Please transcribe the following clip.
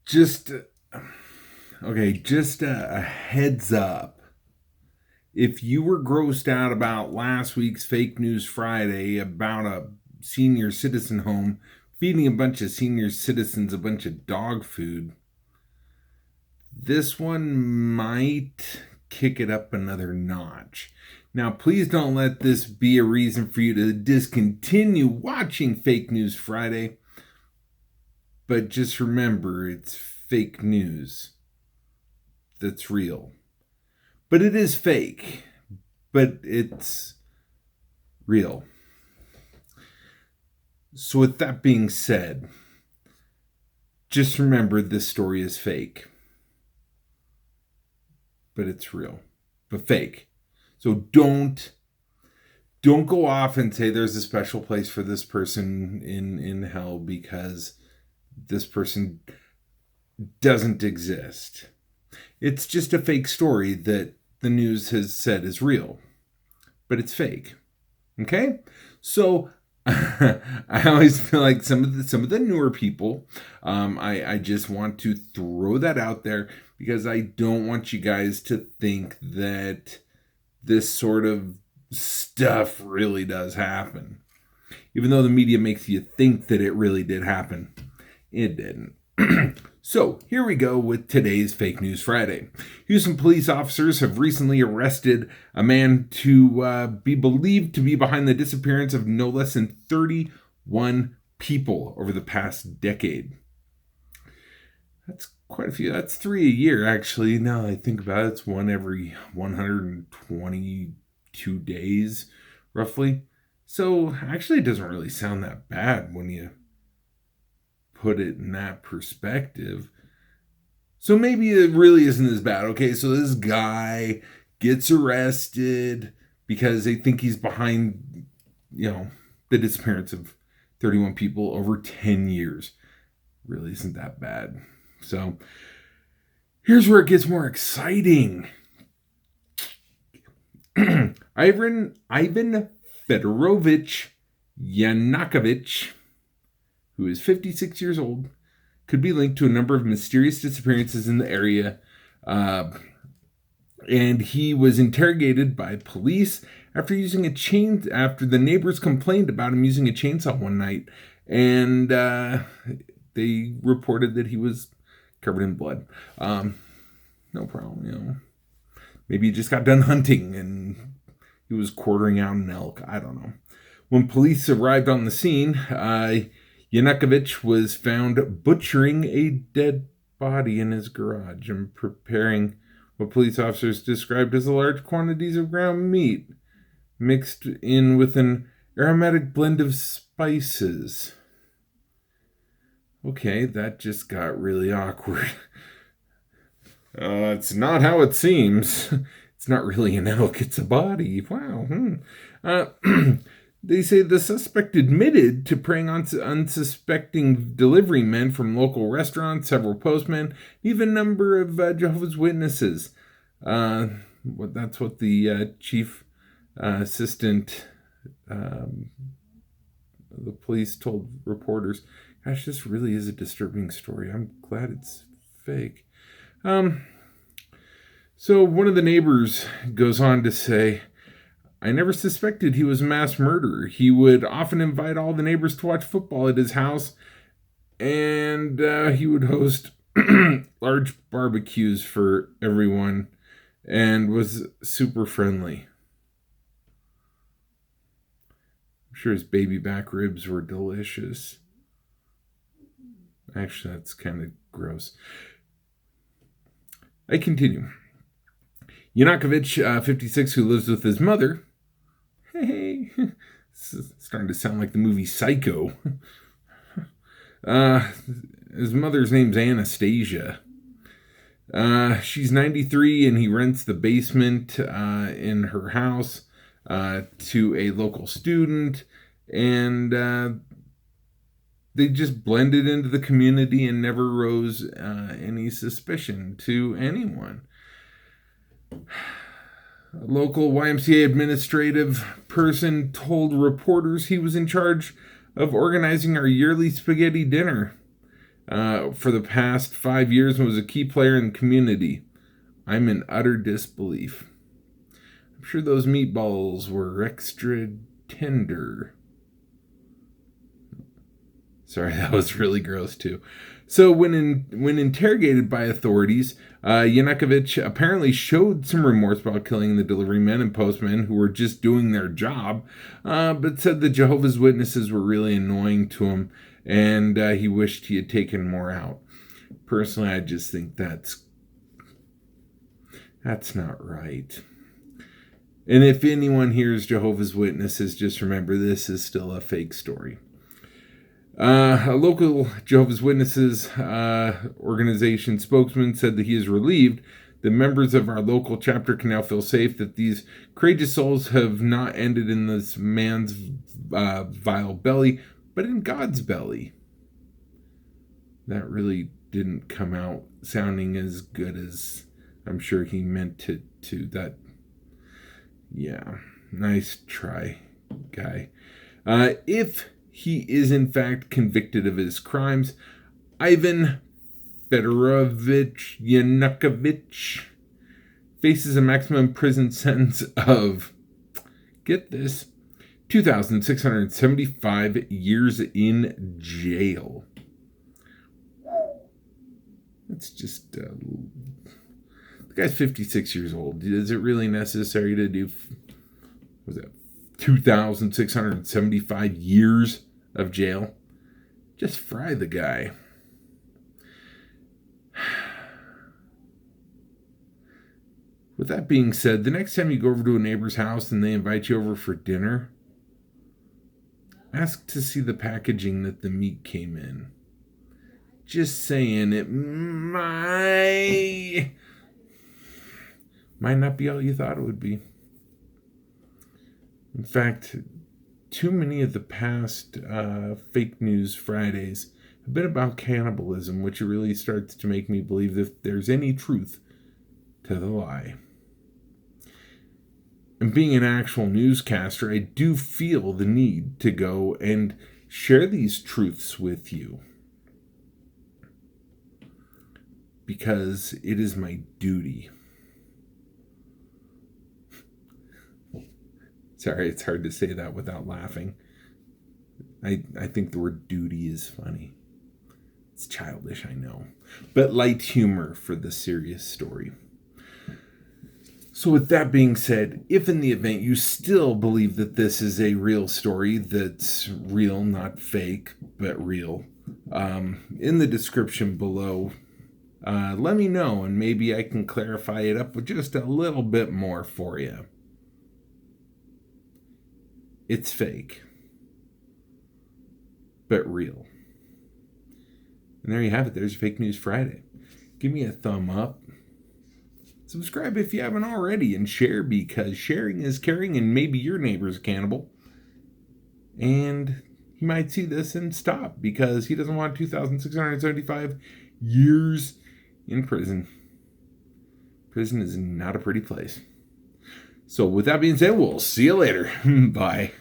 just a heads up. If you were grossed out about last week's Fake News Friday about a senior citizen home feeding a bunch of senior citizens a bunch of dog food, this one might kick it up another notch. Now, please don't let this be a reason for you to discontinue watching Fake News Friday. But just remember, it's fake news that's real. But it is fake, but it's real. So with that being said, just remember this story is fake. But it's real. But fake. So don't go off and say there's a special place for this person in hell because this person doesn't exist. It's just a fake story that the news has said is real, but it's fake. Okay? So I always feel like some of the newer people, I just want to throw that out there because I don't want you guys to think that this sort of stuff really does happen. Even though the media makes you think that it really did happen, it didn't. So here we go with today's Fake News Friday. Houston police officers have recently arrested a man to be believed to be behind the disappearance of no less than 31 people over the past decade. That's quite a few. That's 3 a year, actually. Now that I think about it, it's one every 122 days, roughly. So actually, it doesn't really sound that bad when you put it in that perspective. So maybe it really isn't as bad. Okay, so this guy gets arrested because they think he's behind, the disappearance of 31 people over 10 years. Really isn't that bad. So here's where it gets more exciting. Ivan Fedorovich Yanakovich, who is 56 years old, could be linked to a number of mysterious disappearances in the area. And he was interrogated by police after the neighbors complained about him using a chainsaw one night. And they reported that he was covered in blood. No problem, Maybe he just got done hunting and he was quartering out an elk. I don't know. When police arrived on the scene, Yanukovych was found butchering a dead body in his garage and preparing what police officers described as large quantities of ground meat mixed in with an aromatic blend of spices. Okay, that just got really awkward. It's not how it seems. It's not really an elk, it's a body. Wow. They say the suspect admitted to preying on unsuspecting delivery men from local restaurants, several postmen, even a number of Jehovah's Witnesses. That's what the chief assistant of the police told reporters. Gosh, this really is a disturbing story. I'm glad it's fake. So one of the neighbors goes on to say, I never suspected he was a mass murderer. He would often invite all the neighbors to watch football at his house, and he would host large barbecues for everyone and was super friendly. I'm sure his baby back ribs were delicious. Actually, that's kind of gross. I continue. Yanukovych, 56, who lives with his mother. Hey, this is starting to sound like the movie Psycho. His mother's name's Anastasia. She's 93 and he rents the basement in her house to a local student. And they just blended into the community and never rose any suspicion to anyone. A local YMCA administrative person told reporters he was in charge of organizing our yearly spaghetti dinner. for the past 5 years and was a key player in the community. I'm in utter disbelief. I'm sure those meatballs were extra tender. Sorry, that was really gross too. So when interrogated by authorities, Yanukovych apparently showed some remorse about killing the delivery men and postmen who were just doing their job, but said the Jehovah's Witnesses were really annoying to him, and he wished he had taken more out. Personally, I just think that's not right. And if anyone hears Jehovah's Witnesses, just remember this is still a fake story. A local Jehovah's Witnesses organization spokesman said that he is relieved that members of our local chapter can now feel safe, that these courageous souls have not ended in this man's vile belly, but in God's belly. That really didn't come out sounding as good as I'm sure he meant to that. Yeah, nice try, guy. If he is in fact convicted of his crimes, Ivan Fedorovich Yanukovych faces a maximum prison sentence of, get this, 2,675 years in jail. That's just... the guy's 56 years old. Is it really necessary to do, was that 2,675 years of jail? Just fry the guy. With that being said, the next time you go over to a neighbor's house and they invite you over for dinner, ask to see the packaging that the meat came in. Just saying, it might not be all you thought it would be. In fact, too many of the past fake news Fridays have been about cannibalism, which really starts to make me believe that there's any truth to the lie. And being an actual newscaster, I do feel the need to go and share these truths with you, because it is my duty. Sorry, it's hard to say that without laughing. I think the word duty is funny. It's childish, I know. But light humor for the serious story. So with that being said, if in the event you still believe that this is a real story, that's real, not fake, but real, in the description below, let me know, and maybe I can clarify it up with just a little bit more for you. It's fake, but real. And there you have it. There's Fake News Friday. Give me a thumb up. Subscribe if you haven't already, and share, because sharing is caring, and maybe your neighbor's a cannibal. And he might see this and stop, because he doesn't want 2,675 years in prison. Prison is not a pretty place. So with that being said, we'll see you later. Bye.